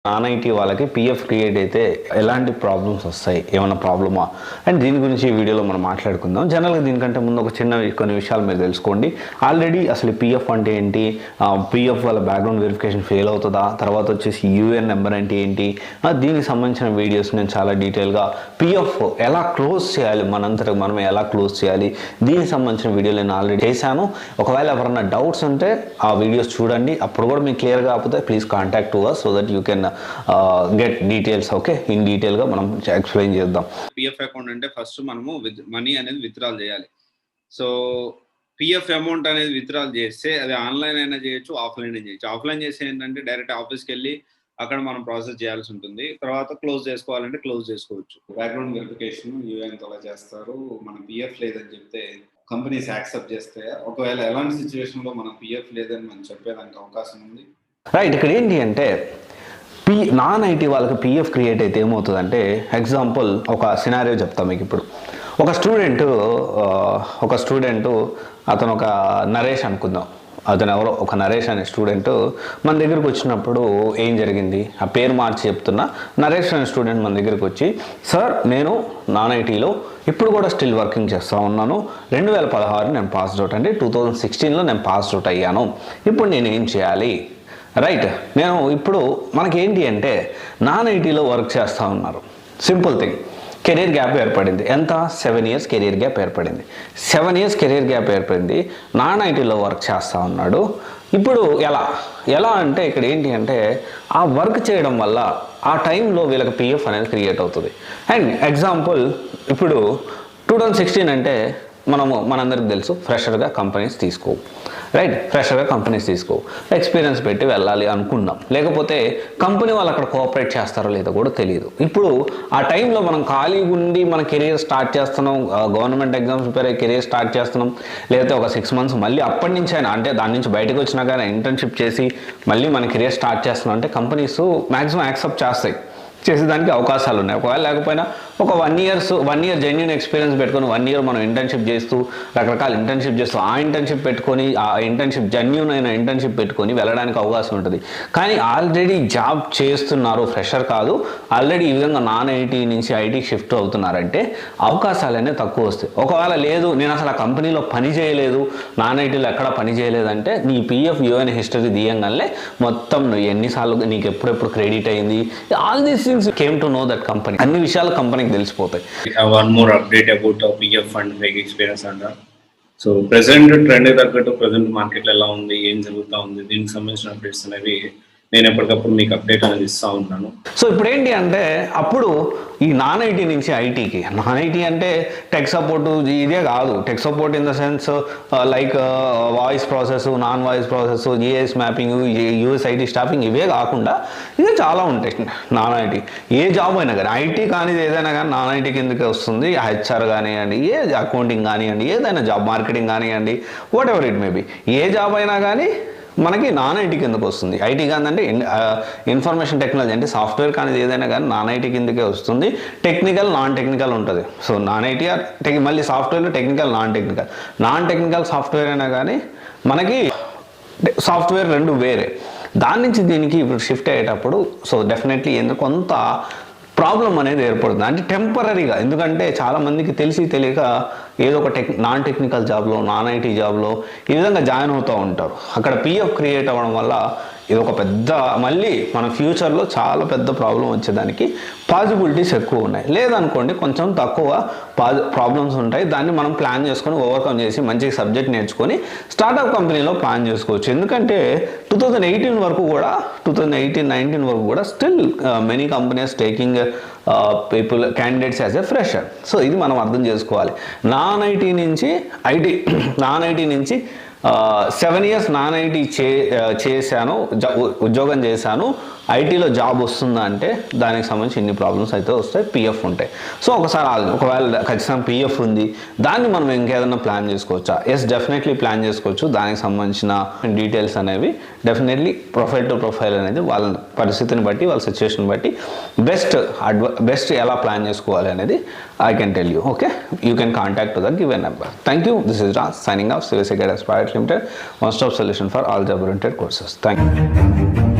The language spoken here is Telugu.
నాన్ ఐటీ వాళ్ళకి పిఎఫ్ క్రియేట్ అయితే ఎలాంటి ప్రాబ్లమ్స్ వస్తాయి, ఏమైనా ప్రాబ్లమా అండ్ దీని గురించి ఈ వీడియోలో మనం మాట్లాడుకుందాం. జనరల్గా దీనికంటే ముందు ఒక కొన్ని విషయాలు మీరు తెలుసుకోండి. ఆల్రెడీ అసలు పిఎఫ్ అంటే ఏంటి, పిఎఫ్ వాళ్ళ బ్యాక్గ్రౌండ్ వెరిఫికేషన్ ఫెయిల్ అవుతుందా, తర్వాత వచ్చేసి యూఎన్ నెంబర్ అంటే ఏంటి, దీనికి సంబంధించిన వీడియోస్ నేను చాలా డీటెయిల్గా పిఎఫ్ ఎలా క్లోజ్ చేయాలి, మనంతటా మనం ఎలా క్లోజ్ చేయాలి, దీనికి సంబంధించిన వీడియోలు నేను ఆల్రెడీ చేశాను. ఒకవేళ ఎవరైనా డౌట్స్ ఉంటే ఆ వీడియోస్ చూడండి. అప్పుడు కూడా మీకు క్లియర్గా కాకపోతే please contact to us so that you can get details. Okay, in డీటెయిల్గా మనం ఎక్స్ప్లెయిన్ చేద్దాం. పిఎఫ్ అకౌంట్ అంటే ఫస్ట్ మనము మనీ అనేది విత్డ్రాల్ చేయాలి. సో పిఎఫ్ అమౌంట్ అనేది విత్డ్రాల్ చేస్తే అది ఆన్లైన్ అయినా చేయొచ్చు, ఆఫ్లైన్ అయినా చేయొచ్చు. ఆఫ్లైన్ చేస్తే ఏంటంటే డైరెక్ట్ ఆఫీస్కి వెళ్ళి అక్కడ మనం ప్రాసెస్ చేయాల్సి ఉంటుంది. తర్వాత క్లోజ్ చేసుకోవాలంటే క్లోజ్ చేసుకోవచ్చు. బ్యాక్గ్రౌండ్ వెరిఫికేషన్ యూఎన్ అలా చేస్తారు. మన పిఎఫ్ లేదని చెప్తే కంపెనీస్ యాక్సెప్ట్ చేస్తే, ఒకవేళ ఎలాంటి సిచ్యువేషన్లో మనం పిఎఫ్ లేదని మనం చెప్పేదానికి అవకాశం ఉంది. రైట్, ఇక్కడ ఏంటి అంటే నాన్ ఐటీ వాళ్ళకి పిఎఫ్ క్రియేట్ అయితే ఏమవుతుందంటే, ఎగ్జాంపుల్ ఒక సినారియో చెప్తాం మీకు. ఇప్పుడు ఒక స్టూడెంట్ అతను ఒక నరేష్ అనుకుందాం. అతను ఎవరో ఒక నరేష్ అనే స్టూడెంట్ మన దగ్గరకు వచ్చినప్పుడు ఏం జరిగింది, ఆ పేరు మార్చి చెప్తున్నా, నరేష్ అనే స్టూడెంట్ మన దగ్గరకు వచ్చి, సార్ నేను నాన్ ఐటీలో ఇప్పుడు కూడా స్టిల్ వర్కింగ్ చేస్తూ ఉన్నాను. 2016 నేను పాస్డ్ అవుట్, అంటే 2016లో నేను పాస్డ్ అవుట్ అయ్యాను. ఇప్పుడు నేను ఏం చేయాలి? రైట్, నేను ఇప్పుడు మనకేంటి అంటే నాన్ ఐటీలో వర్క్ చేస్తూ ఉన్నారు. సింపుల్ థింగ్, కెరీర్ గ్యాప్ ఏర్పడింది. ఎంత? 7 years కెరీర్ గ్యాప్ ఏర్పడింది. 7 years కెరీర్ గ్యాప్ ఏర్పడింది. నాన్ ఐటీలో వర్క్ చేస్తూ ఉన్నాడు. ఇప్పుడు ఎలా అంటే ఇక్కడ ఏంటి అంటే, ఆ వర్క్ చేయడం వల్ల ఆ టైంలో వీళ్ళకి పిఎఫ్ అనేది క్రియేట్ అవుతుంది. అండ్ ఎగ్జాంపుల్ ఇప్పుడు 2016 అంటే మనందరికి తెలుసు, ఫ్రెషర్గా కంపెనీస్ తీసుకోవు. రైట్, ఫ్రెషర్గా కంపెనీస్ తీసుకోవు. ఎక్స్పీరియన్స్ పెట్టి వెళ్ళాలి అనుకున్నాం, లేకపోతే కంపెనీ వాళ్ళు అక్కడ కోఆపరేట్ చేస్తారో లేదో కూడా తెలియదు. ఇప్పుడు ఆ టైంలో మనం ఖాళీగా ఉండి మన కెరీర్ స్టార్ట్ చేస్తున్నాం, గవర్నమెంట్ ఎగ్జామ్స్ ప్రిపేర్ అయ్యి కెరీర్ స్టార్ట్ చేస్తున్నాం, లేకపోతే ఒక 6 months మళ్ళీ అప్పటి నుంచి అయినా, అంటే దాని నుంచి బయటకు వచ్చినా కానీ ఇంటర్న్షిప్ చేసి మళ్ళీ మన కెరీర్ స్టార్ట్ చేస్తున్నాం అంటే కంపెనీస్ మ్యాక్సిమం యాక్సెప్ట్ చేసేదానికి అవకాశాలు ఉన్నాయి. ఒకవేళ లేకపోయినా ఒక 1 year జెన్యూన్ ఎక్స్పీరియన్స్ పెట్టుకొని 1 year మనం ఇంటర్న్షిప్ చేస్తూ రకరకాల ఇంటర్న్షిప్ చేస్తూ ఆ ఇంటర్న్షిప్ పెట్టుకొని, ఆ ఇంటర్న్షిప్ జెన్యూన్ అయిన ఇంటర్న్షిప్ పెట్టుకొని వెళ్ళడానికి అవకాశం ఉంటుంది. కానీ ఆల్రెడీ జాబ్ చేస్తున్నారు, ఫ్రెషర్ కాదు, ఆల్రెడీ ఈ విధంగా నాన్ ఐటీ నుంచి ఐటీకి షిఫ్ట్ అవుతున్నారంటే అవకాశాలు అనేవి తక్కువ వస్తాయి. ఒకవేళ లేదు, నేను అసలు ఆ కంపెనీలో పని చేయలేదు, నాన్ ఐటీలో ఎక్కడ పని చేయలేదంటే నీ పిఎఫ్ యూఎన్ హిస్టరీ తీయంగానే మొత్తం నువ్వు ఎన్నిసార్లు నీకు ఎప్పుడెప్పుడు క్రెడిట్ అయింది, all these things came to know that company, అన్ని విషయాలు కంపెనీకి తెలిసిపోతాయి. One more update about PF fund fake experience అంట. సో ప్రెసెంట్ ట్రెండ్ తగ్గట్టు ప్రెసెంట్ మార్కెట్లో ఎలా ఉంది, ఏం జరుగుతూ ఉంది, దీనికి సంబంధించిన అప్డేట్స్ అనేవి నేను ఎప్పటికప్పుడు మీకు అప్డేట్ అనేది ఇస్తూ ఉంటాను. సో ఇప్పుడు ఏంటి అంటే, అప్పుడు ఈ నాన్ ఐటీ నుంచి ఐటీకి, నాన్ ఐటీ అంటే టెక్ సపోర్ట్ ఇదే కాదు, tech support in the sense like voice process, non voice process, GS mapping, US IT staffing, ఇవే కాకుండా ఇంకా చాలా ఉంటాయి నాన్ ఐటీ. ఏ జాబ్ అయినా కానీ, ఐటీ కానీ ఏదైనా కానీ నాన్ ఐటీ కిందకి వస్తుంది. హెచ్ఆర్ కానివ్వండి, ఏ అకౌంటింగ్ కానివ్వండి, ఏదైనా జాబ్, మార్కెటింగ్ కానివ్వండి, what ever it may be, A job అయినా కానీ మనకి నాన్ ఐటీ కిందకి వస్తుంది. ఐటీ కాదంటే ఇన్ఫర్మేషన్ టెక్నాలజీ, అంటే సాఫ్ట్వేర్ కానీ ఏదైనా కానీ నాన్ ఐటీ కిందకే వస్తుంది. టెక్నికల్, నాన్ టెక్నికల్ ఉంటుంది. సో నాన్ ఐటీ మళ్ళీ సాఫ్ట్వేర్లో టెక్నికల్, నాన్ టెక్నికల్ సాఫ్ట్వేర్ అయినా కానీ మనకి సాఫ్ట్వేర్ రెండు వేరే. దాని నుంచి దీనికి ఇప్పుడు షిఫ్ట్ అయ్యేటప్పుడు సో డెఫినెట్లీ ఎందుకు కొంత ప్రాబ్లం అనేది ఏర్పడుతుంది, అంటే టెంపరీగా. ఎందుకంటే చాలామందికి తెలియక ఏదో ఒక నాన్ టెక్నికల్ జాబ్లో, నాన్ ఐటీ జాబ్లో ఈ విధంగా జాయిన్ అవుతూ ఉంటారు. అక్కడ పిఎఫ్ క్రియేట్ అవ్వడం వల్ల ఇది ఒక పెద్ద, మళ్ళీ మన ఫ్యూచర్లో చాలా పెద్ద ప్రాబ్లం వచ్చేదానికి పాసిబిలిటీస్ ఎక్కువ ఉన్నాయి. లేదనుకోండి కొంచెం తక్కువ ప్రాబ్లమ్స్ ఉంటాయి. దాన్ని మనం ప్లాన్ చేసుకొని ఓవర్కమ్ చేసి మంచిగా సబ్జెక్ట్ నేర్చుకొని స్టార్టప్ కంపెనీలో ప్లాన్ చేసుకోవచ్చు. ఎందుకంటే 2018 వరకు కూడా, 2018-19 వరకు కూడా still many companies taking candidates as a fresher. So ఇది మనం అర్థం చేసుకోవాలి. నాన్ ఐటీ నుంచి 7 years నాన్ ఐటీ చేశాను, ఉద్యోగం చేశాను, ఐటీలో జాబ్ వస్తుందా అంటే దానికి సంబంధించి ఇన్ని ప్రాబ్లమ్స్ అయితే వస్తాయి, పిఎఫ్ ఉంటాయి. సో ఒకవేళ ఖచ్చితంగా పిఎఫ్ ఉంది, దాన్ని మనం ఇంకేదైనా ప్లాన్ చేసుకోవచ్చా? ఎస్, డెఫినెట్లీ ప్లాన్ చేసుకోవచ్చు. దానికి సంబంధించిన డీటెయిల్స్ అనేవి డెఫినెట్లీ ప్రొఫైల్ టు ప్రొఫైల్ అనేది వాళ్ళ పరిస్థితిని బట్టి, వాళ్ళ సిచ్యువేషన్ బట్టి బెస్ట్ ఎలా ప్లాన్ చేసుకోవాలి అనేది I can tell you. Okay, you can contact to the given number. Thank you. This is Raj signing off. CYC Guidance Private Limited, one-stop solution for all job-oriented courses. Thank you.